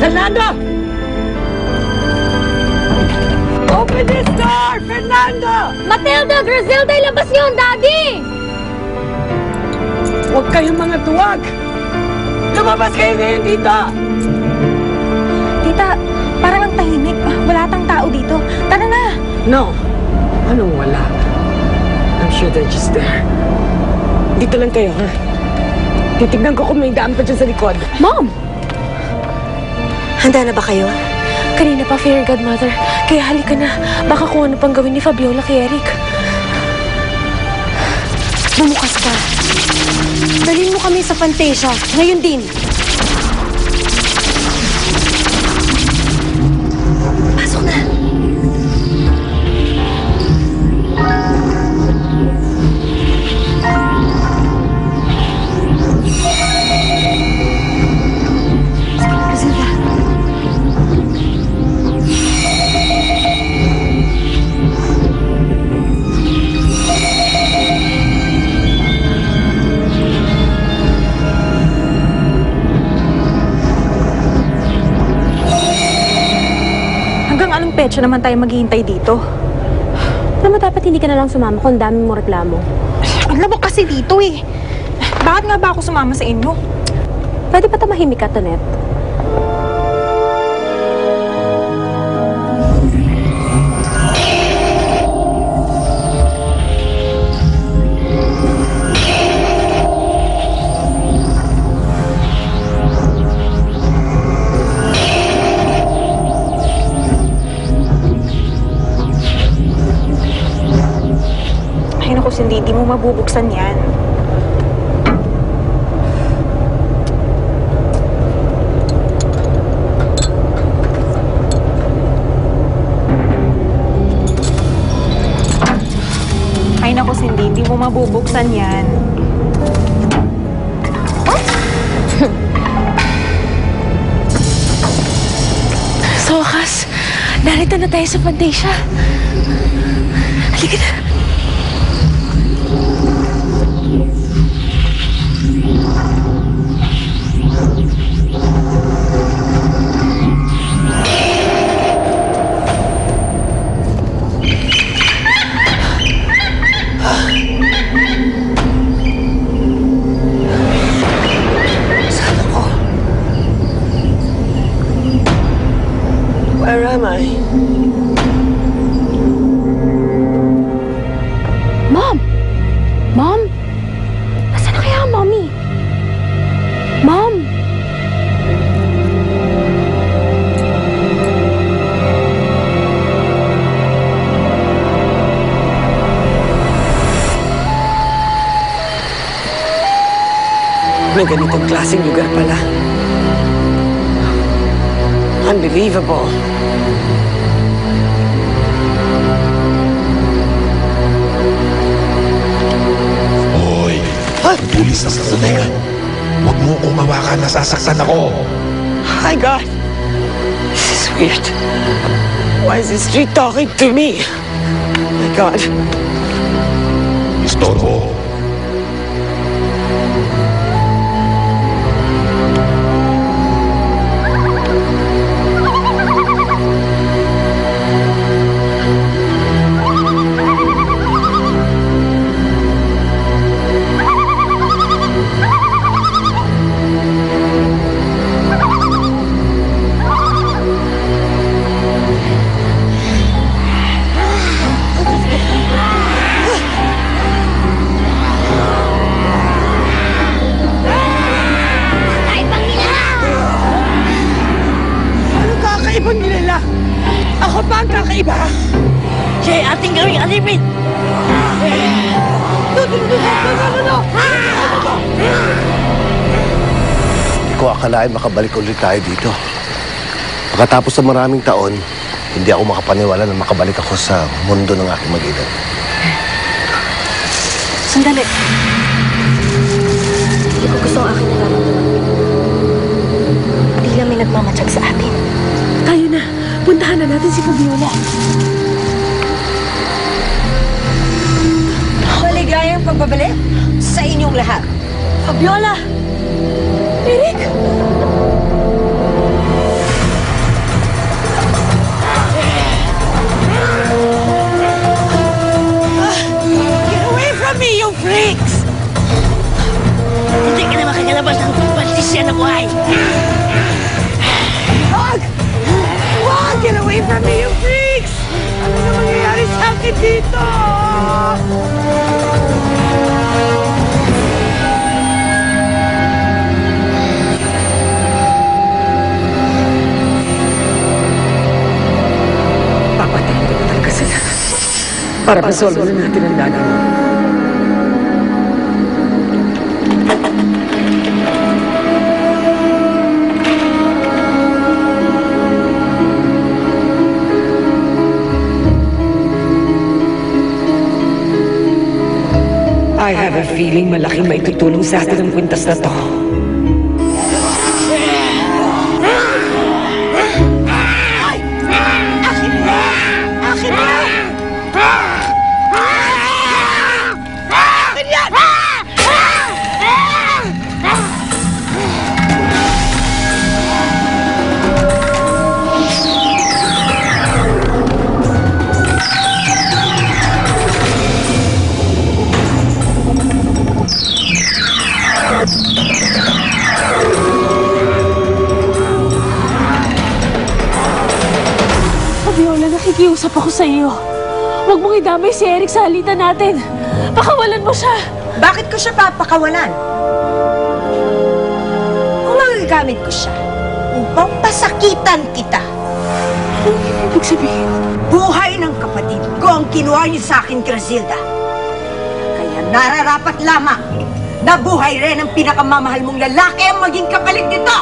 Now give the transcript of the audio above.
Fernando! Open this door! Fernando! Matilda! Griselda! Ilabas niyo ang daddy! Huwag kayong mga tuwag! Lumabas kayo ngayon dito! Tita, parang ang tahimik. Wala tang tao dito. Tara na! No. Anong wala? I'm sure they're just there. Dito lang kayo, ha? Titignan ko kung may daan pa dyan sa likod. Mom! Handa na ba kayo? Kanina pa, Fairy Godmother. Kaya halika na. Baka kung ano pang gawin ni Fabiola kay Eric. Bumukas ka. Dalhin mo kami sa Fantasia. Ngayon din. Pasok na. Griselda. Hanggang anong petsa naman tayo maghihintay dito? Alam mo, dapat hindi ka na lang sumama kung dami mo reklamo. Ang labok kasi dito eh. Bakit nga ba ako sumama sa inyo? Pwede pa tumahimik ka, Tonet? Ay naku, Cindy, di mo mabubuksan yan. Ay naku, Cindy, di mo mabubuksan yan. Sa wakas, narito na tayo sa Fantasia. Halika na. Where am I? Mom! Mom? Nasaan na kaya ang mommy? Mom! May ganitong klaseng lugar pala. Unbelievable. Hoy! Pulis na sa yan. Huwag mo kong hawakan, nasasaktan ako. My God. This is weird. Why is this street talking to me? My God. Istorbo. Anong nila? Ako pa ang kakaiba? Siya ay ating gawing alipin! No! Hindi ko akalain makabalik ulit tayo dito. Pagkatapos sa maraming taon, hindi ako makapaniwala na makabalik ako sa mundo ng aking mag-ina. Sandali. Hindi ko gusto ang aking nararamdaman. Tila may nagmamatsyag sa atin. Tayo na. Puntahan na natin si Fabiola. Maligayang pagbabalik sa inyong lahat. Fabiola! Eric! dito! Papatayin ko talaga sila. Para masolve na natin ang nanay mo. I have a feeling malaking maitutulong sa atin ang kwintas na to. Fabiola, nakikiusap ako sa iyo. Huwag mong idamay si Eric sa halitan natin. Pakawalan mo siya. Bakit ko siya papakawalan? Kung magagamit ko siya upang pasakitan kita. Anong ibig sabihin? Buhay ng kapatid ko ang kinuha niyo sa akin, Grasilda. Kaya nararapat lamang na buhay rin ang pinakamamahal mong lalaki ang maging kapalit nito.